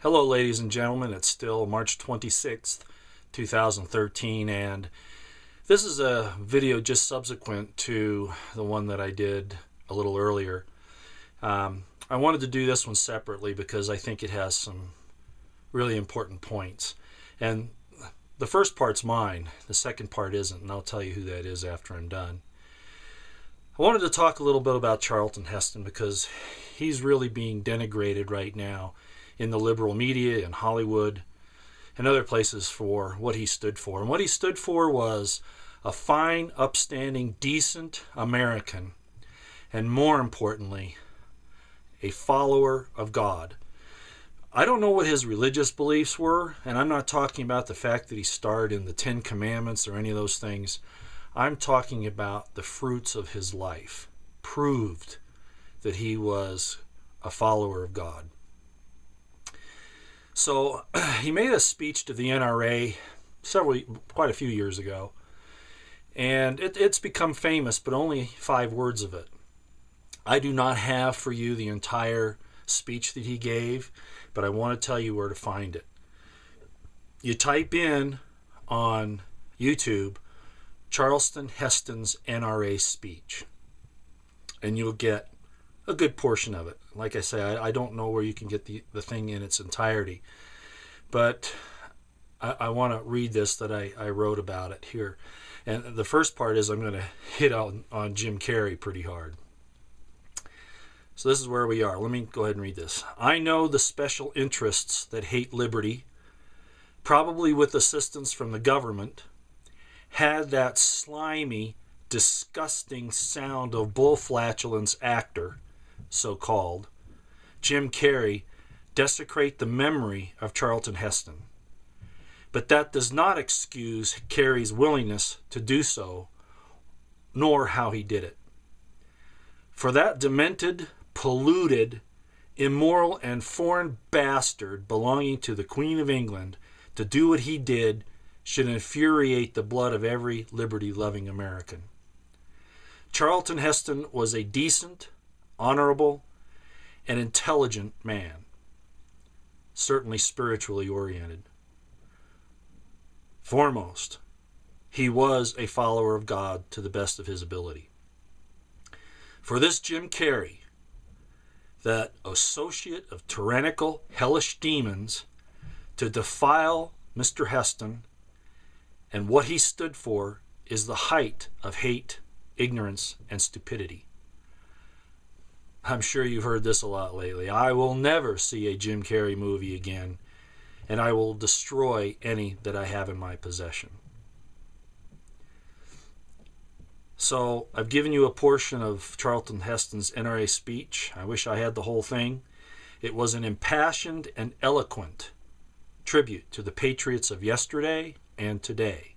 Hello, ladies and gentlemen. It's still March 26th, 2013, and this is a video just subsequent to the one that I did a little earlier. I wanted to do this one separately because I think it has some really important points. And the first part's mine, the second part isn't, and I'll tell you who that is after I'm done. I wanted to talk a little bit about Charlton Heston because he's really being denigrated right now in the liberal media, in Hollywood, and other places for what he stood for. And what he stood for was a fine, upstanding, decent American, and more importantly, a follower of God. I don't know what his religious beliefs were, and I'm not talking about the fact that he starred in the Ten Commandments or any of those things. I'm talking about the fruits of his life proved that he was a follower of God. So he made a speech to the NRA quite a few years ago, and it's become famous, but only 5 words of it. I do not have for you the entire speech that he gave, but I want to tell you where to find it. You type in on YouTube Charlton Heston's NRA speech, and you'll get a good portion of it. Like I say, I don't know where you can get the thing in its entirety, but I want to read this that I wrote about it here. And the first part is I'm going to hit on Jim Carrey pretty hard. So this is where we are. Let me go ahead and read this. I know the special interests that hate liberty, probably with assistance from the government, had that slimy, disgusting sound of bull flatulence actor, so-called, Jim Carrey, desecrate the memory of Charlton Heston. But that does not excuse Carrey's willingness to do so, nor how he did it. For that demented, polluted, immoral, and foreign bastard belonging to the Queen of England to do what he did should infuriate the blood of every liberty-loving American. Charlton Heston was a decent, honorable, and intelligent man, certainly spiritually oriented. Foremost, he was a follower of God to the best of his ability. For this Jim Carrey, that associate of tyrannical, hellish demons, to defile Mr. Heston and what he stood for is the height of hate, ignorance, and stupidity. I'm sure you've heard this a lot lately. I will never see a Jim Carrey movie again, and I will destroy any that I have in my possession. So I've given you a portion of Charlton Heston's NRA speech. I wish I had the whole thing. It was an impassioned and eloquent tribute to the patriots of yesterday and today,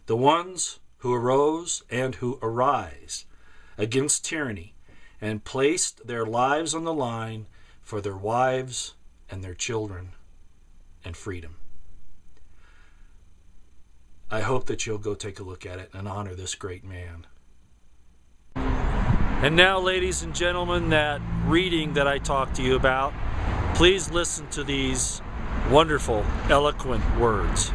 the ones who arose and who arise against tyranny and placed their lives on the line for their wives and their children and freedom. I hope that you'll go take a look at it and honor this great man. And now, ladies and gentlemen, that reading that I talked to you about, please listen to these wonderful, eloquent words.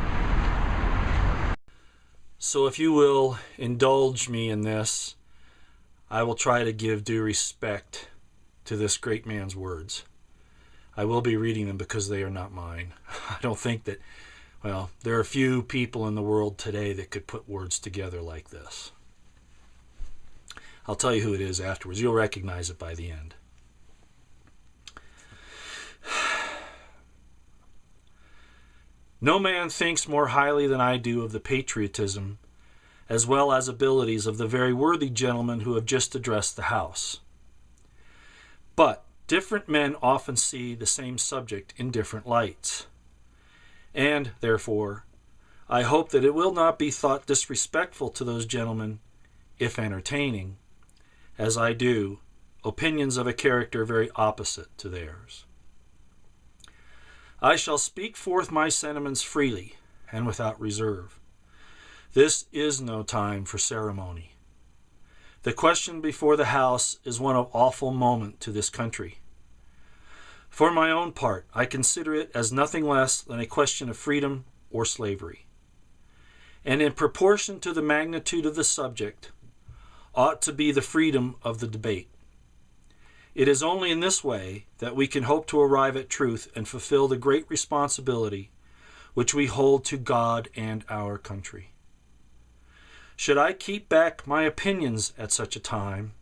So if you will indulge me in this, I will try to give due respect to this great man's words. I will be reading them because they are not mine. I don't think that, well, there are a few people in the world today that could put words together like this. I'll tell you who it is afterwards. You'll recognize it by the end. No man thinks more highly than I do of the patriotism as well as abilities of the very worthy gentleman who have just addressed the House. But different men often see the same subject in different lights. And, therefore, I hope that it will not be thought disrespectful to those gentlemen, if entertaining, as I do, opinions of a character very opposite to theirs. I shall speak forth my sentiments freely and without reserve. This is no time for ceremony. The question before the House is one of awful moment to this country. For my own part, I consider it as nothing less than a question of freedom or slavery. And in proportion to the magnitude of the subject, ought to be the freedom of the debate. It is only in this way that we can hope to arrive at truth and fulfill the great responsibility which we hold to God and our country. Should I keep back my opinions at such a time,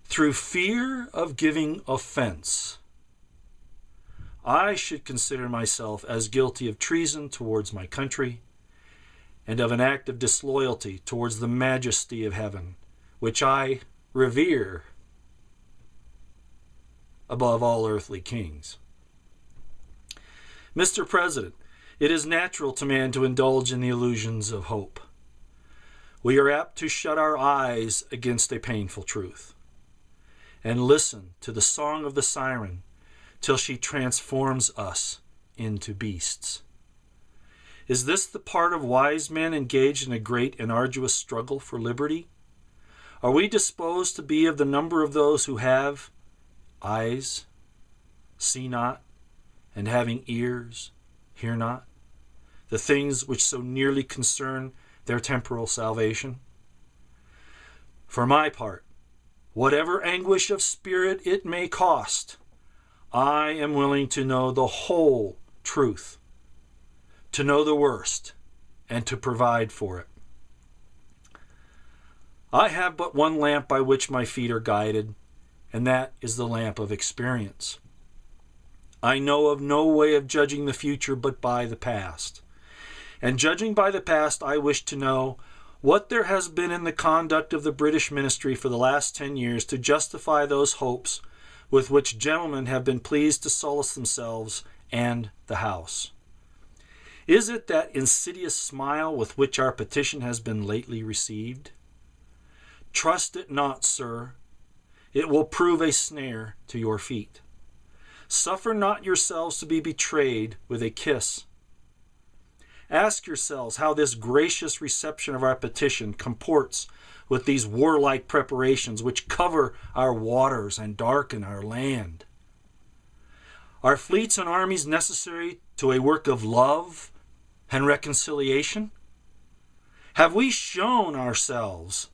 through fear of giving offense, I should consider myself as guilty of treason towards my country and of an act of disloyalty towards the majesty of heaven, which I revere above all earthly kings. Mr. President, it is natural to man to indulge in the illusions of hope. We are apt to shut our eyes against a painful truth and listen to the song of the siren till she transforms us into beasts. Is this the part of wise men engaged in a great and arduous struggle for liberty? Are we disposed to be of the number of those who have eyes, see not, and having ears, hear not, the things which so nearly concern their temporal salvation? For my part, whatever anguish of spirit it may cost, I am willing to know the whole truth, to know the worst, and to provide for it. I have but one lamp by which my feet are guided, and that is the lamp of experience. I know of no way of judging the future but by the past. And judging by the past, I wish to know what there has been in the conduct of the British ministry for the last 10 years to justify those hopes with which gentlemen have been pleased to solace themselves and the House. Is it that insidious smile with which our petition has been lately received? Trust it not, sir. It will prove a snare to your feet. Suffer not yourselves to be betrayed with a kiss. Ask yourselves how this gracious reception of our petition comports with these warlike preparations which cover our waters and darken our land. Are fleets and armies necessary to a work of love and reconciliation? Have we shown ourselves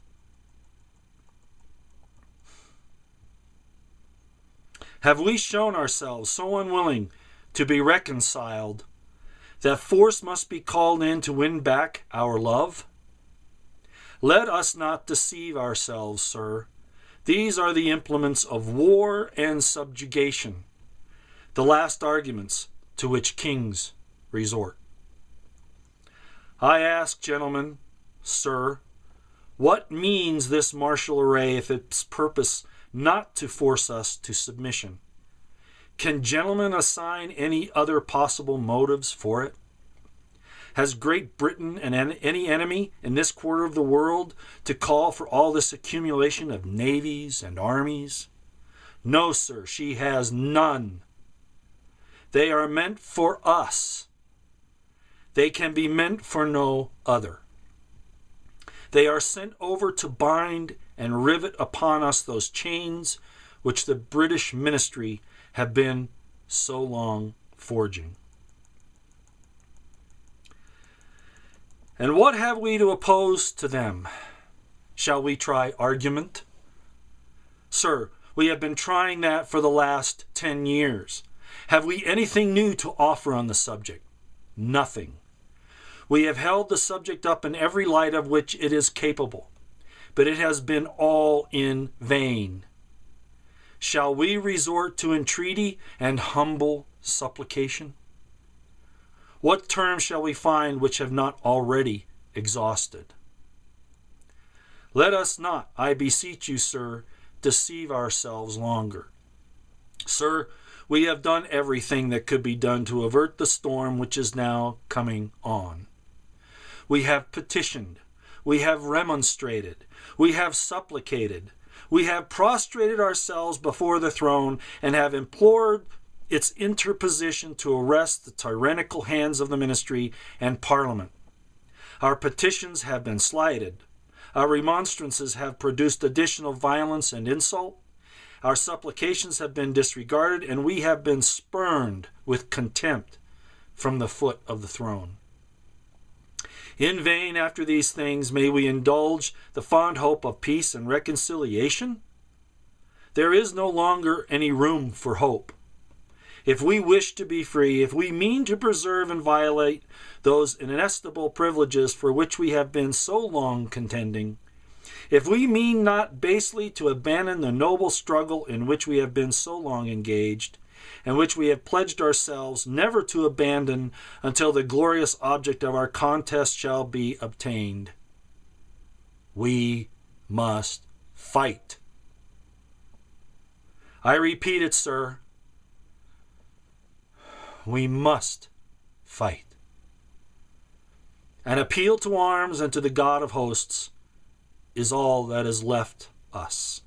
so unwilling to be reconciled that force must be called in to win back our love? Let us not deceive ourselves, sir. These are the implements of war and subjugation, the last arguments to which kings resort. I ask, gentlemen, sir, what means this martial array if its purpose not to force us to submission? Can gentlemen assign any other possible motives for it? Has Great Britain any enemy in this quarter of the world to call for all this accumulation of navies and armies? No, sir, she has none. They are meant for us. They can be meant for no other. They are sent over to bind and rivet upon us those chains which the British ministry have been so long forging. And what have we to oppose to them? Shall we try argument? Sir, we have been trying that for the last 10 years. Have we anything new to offer on the subject? Nothing. We have held the subject up in every light of which it is capable, but it has been all in vain. Shall we resort to entreaty and humble supplication? What terms shall we find which have not already exhausted? Let us not, I beseech you, sir, deceive ourselves longer. Sir, we have done everything that could be done to avert the storm which is now coming on. We have petitioned, we have remonstrated, we have supplicated, we have prostrated ourselves before the throne and have implored its interposition to arrest the tyrannical hands of the ministry and Parliament. Our petitions have been slighted. Our remonstrances have produced additional violence and insult. Our supplications have been disregarded, and we have been spurned with contempt from the foot of the throne. In vain after these things may we indulge the fond hope of peace and reconciliation? There is no longer any room for hope. If we wish to be free, if we mean to preserve and violate those inestimable privileges for which we have been so long contending, if we mean not basely to abandon the noble struggle in which we have been so long engaged, and which we have pledged ourselves never to abandon until the glorious object of our contest shall be obtained, we must fight. I repeat it, sir. We must fight. An appeal to arms and to the God of hosts is all that is left us.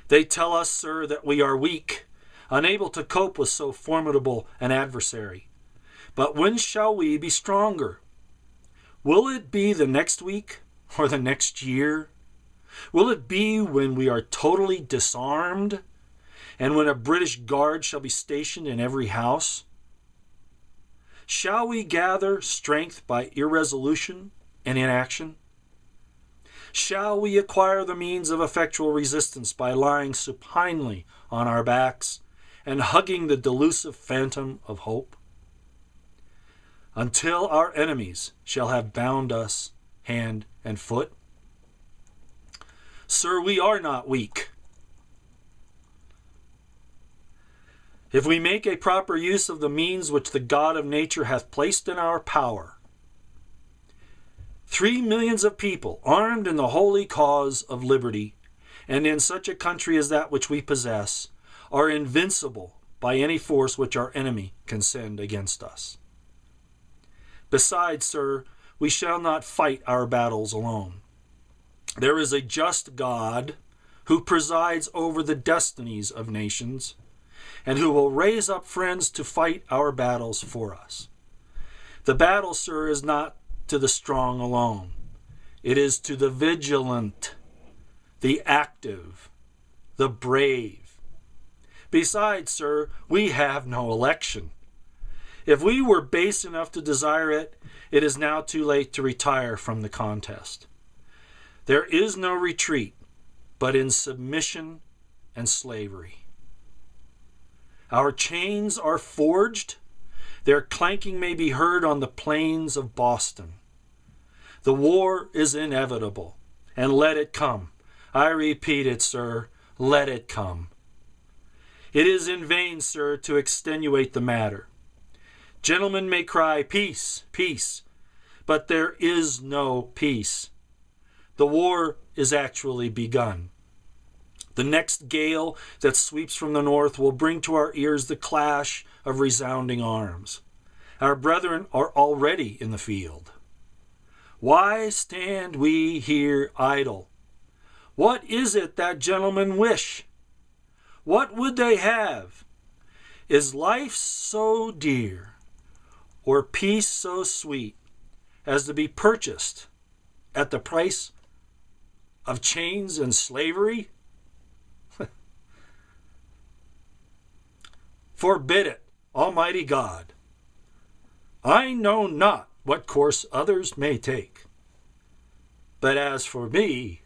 They tell us, sir, that we are weak, unable to cope with so formidable an adversary. But when shall we be stronger? Will it be the next week or the next year? Will it be when we are totally disarmed and when a British guard shall be stationed in every house? Shall we gather strength by irresolution and inaction? Shall we acquire the means of effectual resistance by lying supinely on our backs and hugging the delusive phantom of hope? Until our enemies shall have bound us hand and foot? Sir, we are not weak. If we make a proper use of the means which the God of nature hath placed in our power, 3 millions of people armed in the holy cause of liberty, and in such a country as that which we possess, are invincible by any force which our enemy can send against us. Besides, sir, we shall not fight our battles alone. There is a just God who presides over the destinies of nations, and who will raise up friends to fight our battles for us. The battle, sir, is not to the strong alone. It is to the vigilant, the active, the brave. Besides, sir, we have no election. If we were base enough to desire it, it is now too late to retire from the contest. There is no retreat but in submission and slavery. Our chains are forged. Their clanking may be heard on the plains of Boston. The war is inevitable, and let it come. I repeat it, sir, let it come. It is in vain, sir, to extenuate the matter. Gentlemen may cry, peace, peace, but there is no peace. The war is actually begun. The next gale that sweeps from the north will bring to our ears the clash of resounding arms. Our brethren are already in the field. Why stand we here idle? What is it that gentlemen wish? What would they have? Is life so dear, or peace so sweet, as to be purchased at the price of chains and slavery? Forbid it, Almighty God. I know not what course others may take, but as for me,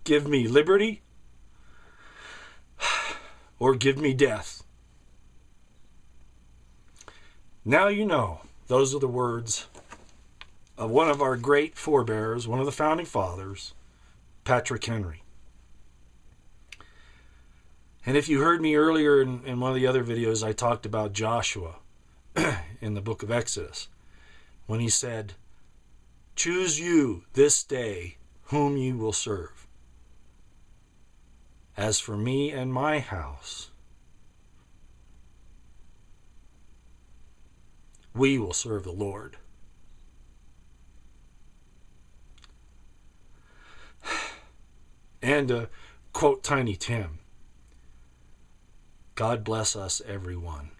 give me liberty or give me death. Now you know, those are the words of one of our great forebears, one of the founding fathers, Patrick Henry. And if you heard me earlier in one of the other videos, I talked about Joshua in the book of Exodus, when he said, choose you this day whom you will serve. As for me and my house, we will serve the Lord. And to quote Tiny Tim, God bless us, everyone.